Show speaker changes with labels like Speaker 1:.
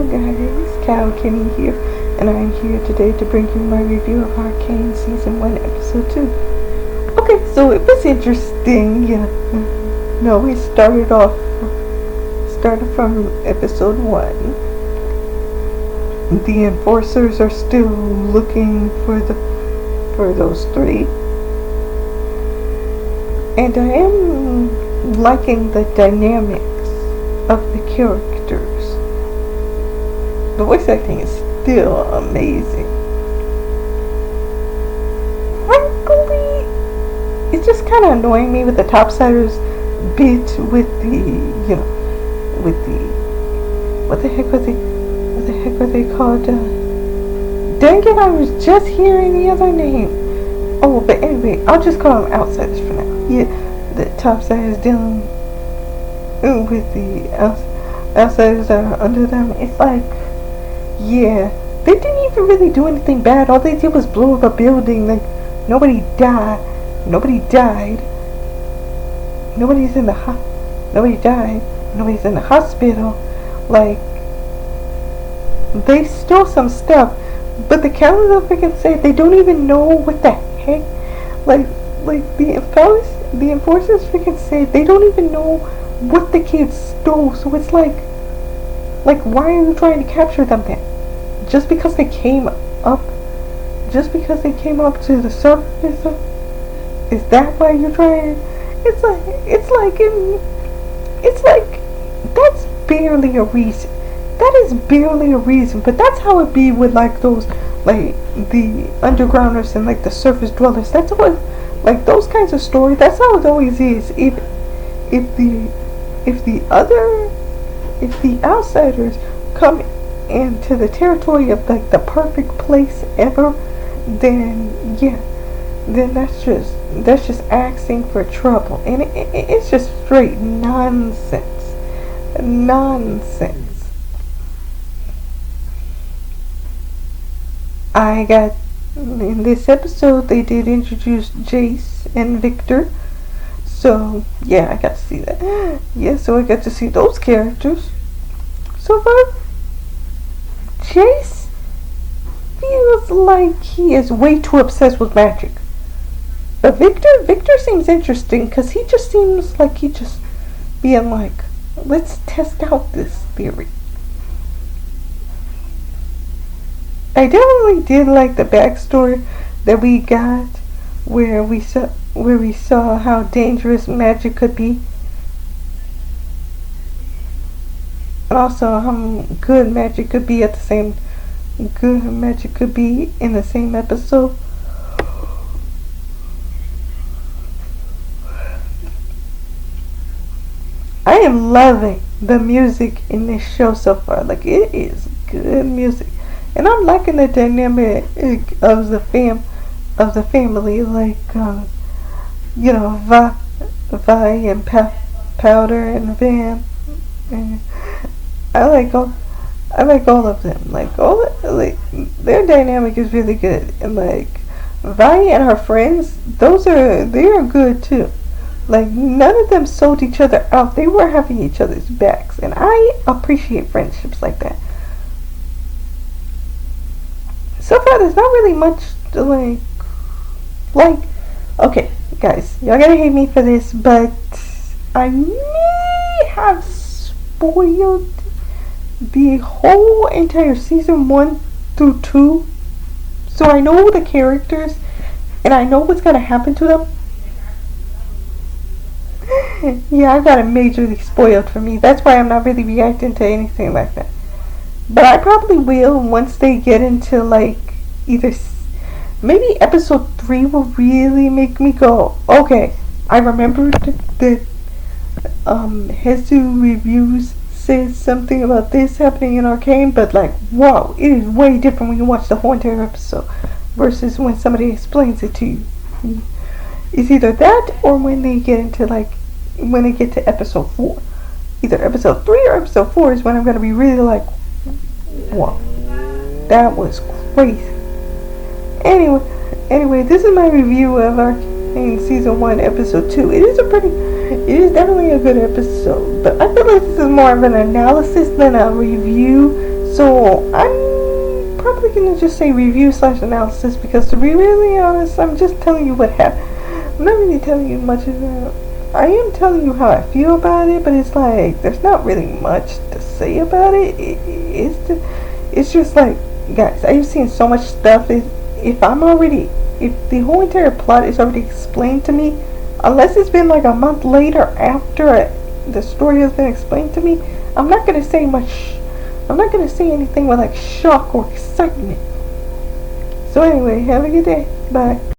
Speaker 1: guys, Cow Kenny here, and I'm here today to bring you my review of Arcane Season 1, Episode 2. Okay, so it was interesting, No, we started from Episode 1. The enforcers are still looking for those three. And I am liking the dynamics of the characters. The voice acting is still amazing. Frankly, it's just kind of annoying me with the topsiders bit with the, what the heck were they called? Dang it, I was just hearing the other name. Oh, but anyway, I'll just call them outsiders for now. Yeah, the topsiders dealing with the outsiders that are under them. It's like, yeah, they didn't even really do anything bad. All they did was blow up a building. Like, nobody died. Nobody died. Nobody died. Nobody's in the hospital. Like, they stole some stuff, but the counselor freaking said they don't even know what the heck. Like the enforcers freaking said they don't even know what the kids stole. So it's like why are you trying to capture them then? Just because they came up to the surface? Is that why you're trying? It's like that's barely a reason. That is barely a reason, but that's how it be with like those, like the undergrounders and like the surface dwellers. That's what, like those kinds of stories. That's how it always is. If the outsiders come into the territory of like the perfect place ever, then yeah, then that's just asking for trouble, and it's just straight nonsense. In this episode, they did introduce Jace and Victor. So, yeah, I got to see that. Yeah, so I got to see those characters. So far, Jace feels like he is way too obsessed with magic. But Victor seems interesting because he just seems like he just being like, let's test out this theory. I definitely did like the backstory that we got, where we saw how dangerous magic could be, and also how good magic could be in the same episode. I am loving the music in this show so far. Like, it is good music. And I'm liking the dynamic of the family, like Vi and Powder and Van. And I like all of them. Their dynamic is really good. And like Vi and her friends, they are good too. Like, none of them sold each other out. They were having each other's backs, and I appreciate friendships like that. So far, there's not really much to like, okay, guys, y'all gonna hate me for this, but I may have spoiled the whole entire season 1 through 2. So I know the characters, and I know what's gonna happen to them. Yeah, I got it majorly spoiled for me. That's why I'm not really reacting to anything like that. But I probably will once they get into like maybe episode 3 will really make me go, okay, I remembered that Hezu Reviews says something about this happening in Arcane, but like, wow, it is way different when you watch the whole entire episode versus when somebody explains it to you. It's either that or when they get to episode 4. Either episode 3 or episode 4 is when I'm going to be really like, wow, that was crazy. Anyway, this is my review of Arcane Season 1, Episode 2. It is definitely a good episode, but I feel like this is more of an analysis than a review, So I'm probably gonna just say review slash analysis, because to be really honest, I'm just telling you what happened. I'm not really telling you much of it. I am telling you how I feel about it, but it's like there's not really much to say about it. It's just like, guys, I've seen so much stuff. If the whole entire plot is already explained to me, unless it's been like a month later after the story has been explained to me, I'm not gonna say much. I'm not gonna say anything with like shock or excitement. So anyway, have a good day. Bye.